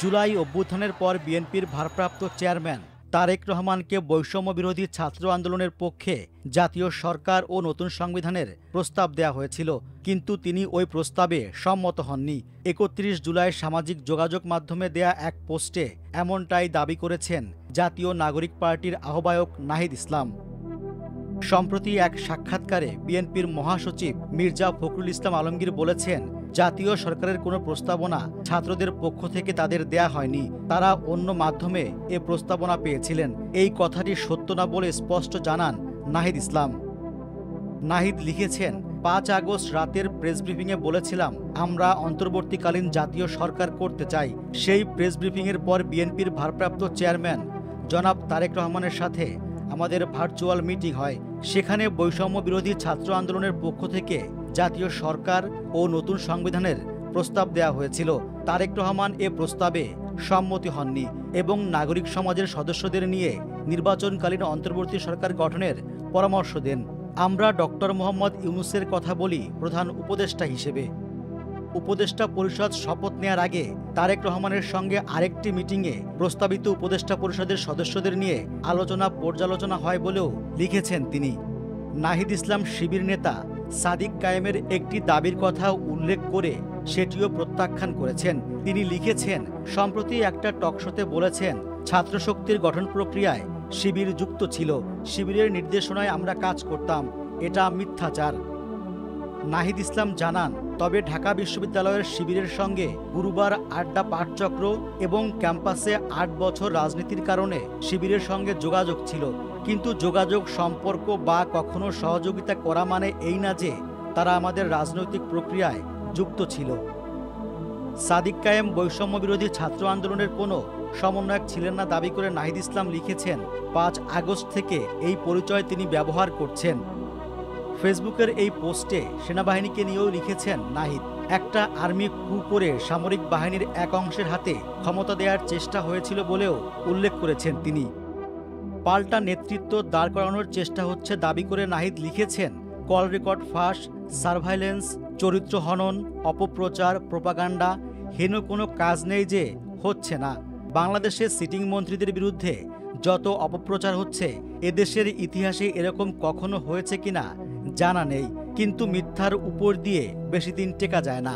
জুলাই অভ্যুত্থানের পর বিএনপির ভারপ্রাপ্ত চেয়ারম্যান তারেক রহমানকে বৈষম্য বিরোধী ছাত্র আন্দোলনের পক্ষে জাতীয় সরকার ও নতুন সংবিধানের প্রস্তাব দেয়া হয়েছিল, কিন্তু তিনি ওই প্রস্তাবে সম্মত হননি। ৩১ জুলাই সামাজিক যোগাযোগ মাধ্যমে দেয়া এক পোস্টে এমনটাই দাবি করেছেন জাতীয় নাগরিক পার্টির আহ্বায়ক নাহিদ ইসলাম। সম্প্রতি এক সাক্ষাৎকারে বিএনপির মহাসচিব মির্জা ফখরুল ইসলাম আলমগীর বলেছেন, জাতীয় সরকারের কোনো প্রস্তাবনা ছাত্রদের পক্ষ থেকে তাদের দেয়া হয়নি, তারা অন্য মাধ্যমে এ প্রস্তাবনা পেয়েছিলেন। এই কথাটি সত্য না বলে স্পষ্ট জানান নাহিদ ইসলাম। নাহিদ লিখেছেন, ৫ আগস্ট রাতের প্রেস ব্রিফিংয়ে বলেছিলাম আমরা অন্তর্বর্তীকালীন জাতীয় সরকার করতে চাই। সেই প্রেস ব্রিফিংয়ের পর বিএনপির ভারপ্রাপ্ত চেয়ারম্যান জনাব তারেক রহমানের সাথে আমাদের ভার্চুয়াল মিটিং হয়। সেখানে বৈষম্য বিরোধী ছাত্র আন্দোলনের পক্ষ থেকে জাতীয় সরকার ও নতুন সংবিধানের প্রস্তাব দেয়া হয়েছিল। তারেক রহমান এ প্রস্তাবে সম্মতি হননি এবং নাগরিক সমাজের সদস্যদের নিয়ে নির্বাচনকালীন অন্তর্বর্তী সরকার গঠনের পরামর্শ দেন। আমরা ডক্টর মোহাম্মদ ইউনূসের কথা বলি প্রধান উপদেষ্টা হিসেবে। উপদেষ্টা পরিষদ শপথ নেয়ার আগে তারেক রহমানের সঙ্গে আরেকটি মিটিংয়ে প্রস্তাবিত উপদেষ্টা পরিষদের সদস্যদের নিয়ে আলোচনা পর্যালোচনা হয় বলেও লিখেছেন তিনি। নাহিদ ইসলাম শিবির নেতা সাদিক কায়েমের একটি দাবির কথা উল্লেখ করে সেটিও প্রত্যাখ্যান করেছেন। তিনি লিখেছেন, সম্প্রতি একটা টকশোতে বলেছেন ছাত্রশক্তির গঠন প্রক্রিয়ায় শিবির যুক্ত ছিল, শিবিরের নির্দেশনায় আমরা কাজ করতাম, এটা মিথ্যাচার। নাহিদ ইসলাম জানান, তবে ঢাকা বিশ্ববিদ্যালয়ের শিবিরের সঙ্গে গুরুবার আড্ডা পাঠচক্র এবং ক্যাম্পাসে ৮ বছর রাজনীতির কারণে শিবিরের সঙ্গে যোগাযোগ ছিল, কিন্তু যোগাযোগ, সম্পর্ক বা কখনো সহযোগিতা করা মানে এই না যে তারা আমাদের রাজনৈতিক প্রক্রিয়ায় যুক্ত ছিল। সাদিক কায়েম বৈষম্য বিরোধী ছাত্র আন্দোলনের কোনো সমন্বয়ক ছিলেন না দাবি করে নাহিদ ইসলাম লিখেছেন, ৫ আগস্ট থেকে এই পরিচয় তিনি ব্যবহার করছেন। ফেসবুকের এই পোস্টে সেনাবাহিনীকে নিয়েও লিখেছেন নাহিদ, একটা আর্মি কু করে সামরিক বাহিনীর এক অংশের হাতে ক্ষমতা দেওয়ার চেষ্টা হয়েছিল বলেও উল্লেখ করেছেন তিনি। পাল্টা নেতৃত্ব দাঁড় করানোর চেষ্টা হচ্ছে দাবি করে নাহিদ লিখেছেন, কল রেকর্ড ফাঁস, সার্ভাইলেন্স, চরিত্র হনন, অপপ্রচার, প্রোপাগান্ডা, হেন কোনো কাজ নেই যে হচ্ছে না। বাংলাদেশের সিটিং মন্ত্রীদের বিরুদ্ধে যত অপপ্রচার হচ্ছে এদেশের ইতিহাসে এরকম কখনো হয়েছে কিনা জানা নেই, কিন্তু মিথ্যার উপর দিয়ে বেশি দিন টেকা যায় না।